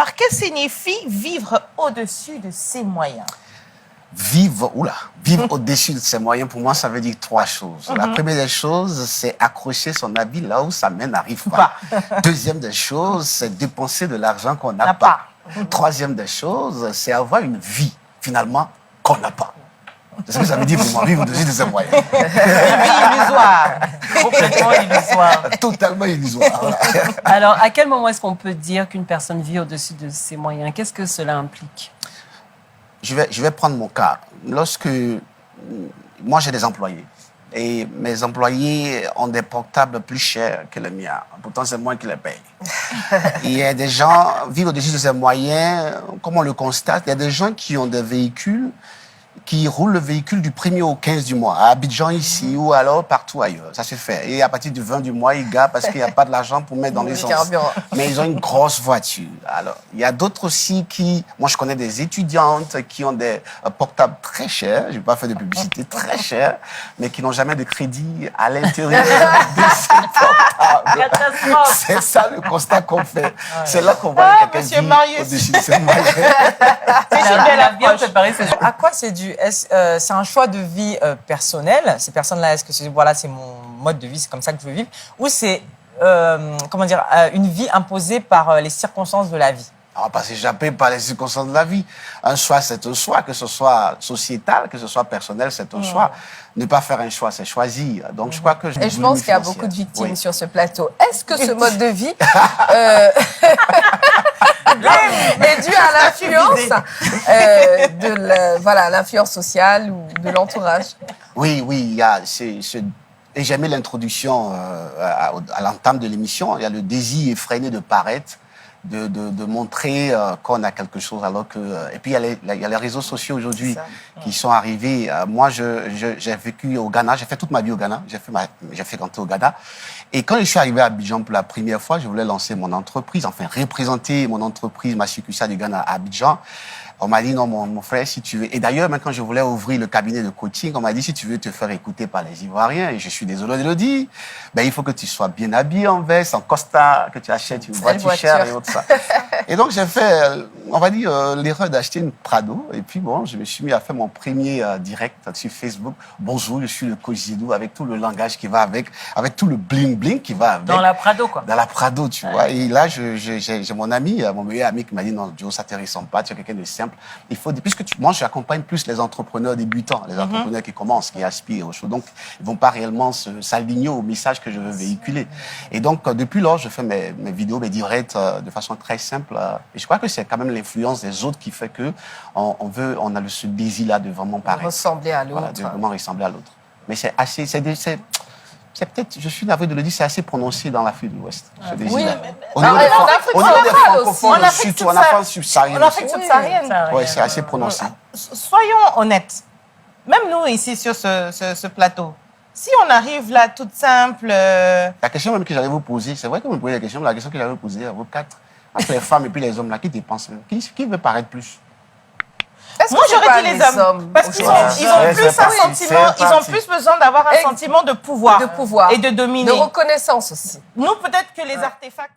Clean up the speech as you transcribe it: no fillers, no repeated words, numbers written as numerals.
Alors, que signifie vivre au-dessus de ses moyens? Vivre au-dessus de ses moyens, pour moi, ça veut dire 3 choses. La première des choses, c'est accrocher son habit là où sa main n'arrive pas. Deuxième des choses, c'est dépenser de l'argent qu'on n'a pas. Troisième des choses, c'est avoir une vie, finalement, qu'on n'a pas. C'est ce que ça veut dire pour moi, vivre au-dessus de ses moyens. Une vie illusoire. Complètement illusoire. Totalement illusoire. Voilà. Alors, à quel moment est-ce qu'on peut dire qu'une personne vit au-dessus de ses moyens? Qu'est-ce que cela implique? Je vais prendre mon cas. Lorsque moi j'ai des employés et mes employés ont des portables plus chers que les miens, pourtant c'est moi qui les paye. Il y a des gens vivent au-dessus de ses moyens, comme on le constate. Il y a des gens qui ont des véhicules qui roulent le véhicule du 1er au 15 du mois, à Abidjan ici ou alors partout ailleurs. Ça se fait. Et à partir du 20 du mois, ils gardent parce qu'il n'y a pas de l'argent pour mettre dans l'essence. Mais ils ont une grosse voiture. Alors, il y a d'autres aussi qui... Moi, je connais des étudiantes qui ont des portables très chers, je ne vais pas faire de publicité, très chers, mais qui n'ont jamais de crédit à l'intérieur de ces portables. C'est ça le constat qu'on fait. C'est là qu'on voit quelqu'un Monsieur Marius. au-dessus de ses moyens. La bien préparée, c'est À quoi c'est dû? C'est un choix de vie personnel? Ces personnes-là, est-ce que c'est voilà, c'est mon mode de vie, c'est comme ça que je veux vivre? Ou c'est comment dire, une vie imposée par les circonstances de la vie? On va pas s'échapper par les circonstances de la vie. Un choix, c'est un choix, que ce soit sociétal, que ce soit personnel, c'est un choix. Ne pas faire un choix, c'est choisir. Donc, je crois que... Et je pense qu'il y a beaucoup de victimes sur ce plateau. Est-ce que ce mode de vie est dû à l'influence de l'influence sociale ou de l'entourage? Oui, il y a... Et j'aimais l'introduction à l'entame de l'émission. Il y a le désir effréné de paraître, de montrer qu'on a quelque chose alors que... Et puis, il y a les réseaux sociaux aujourd'hui qui sont arrivés. Moi, j'ai vécu au Ghana. J'ai fait toute ma vie au Ghana. J'ai fréquenté au Ghana. Et quand je suis arrivé à Abidjan pour la première fois, je voulais lancer mon entreprise, enfin représenter mon entreprise, ma succursale du Ghana à Abidjan. On m'a dit, non, mon frère, si tu veux... Et d'ailleurs, même quand je voulais ouvrir le cabinet de coaching, on m'a dit, si tu veux te faire écouter par les Ivoiriens, et je suis désolé de le dire, ben, il faut que tu sois bien habillé en veste, en costard, que tu achètes une voiture chère et autres ça. Et donc, j'ai fait, on va dire, l'erreur d'acheter une Prado. Et puis, bon, je me suis mis à faire mon premier direct sur Facebook. Bonjour, je suis le coach Zidou, avec tout le langage qui va avec tout le bling-bling qui va avec. dans la Prado, quoi. Dans la Prado, tu vois. Et là, j'ai mon ami, mon meilleur ami qui m'a dit, non, Joe, ça te ressemble pas, tu es quelqu'un de simple. Il faut, puisque moi, j'accompagne plus les entrepreneurs débutants, les entrepreneurs qui commencent, qui aspirent aux choses. Donc, ils vont pas réellement s'aligner au message que je veux véhiculer. Et donc, depuis lors, je fais mes vidéos, mes directs de façon très simple. Et je crois que c'est quand même l'influence des autres qui fait que on a ce désir-là de vraiment paraître. Ressembler à l'autre. Voilà, de vraiment ressembler à l'autre. Mais c'est assez, c'est peut-être, je suis navré de le dire, c'est assez prononcé dans l'Afrique de l'Ouest. Ce désir-là. Au niveau des francophones, surtout en Afrique subsaharienne. En Afrique subsaharienne. Oui, c'est assez prononcé. Soyons honnêtes. Même nous, ici, sur ce plateau, si on arrive là, toute simple... La question même que j'allais vous poser, c'est vrai que vous me posez la question, mais la question que j'allais vous poser à vous quatre, entre les femmes et puis les hommes, là, qui dépensent, qui veut paraître plus? Moi, j'aurais dit les hommes. Parce qu'ils ont plus un sentiment, ils ont plus besoin d'avoir un sentiment de pouvoir. De pouvoir. Et de dominer. De reconnaissance aussi. Nous, peut-être que les artefacts...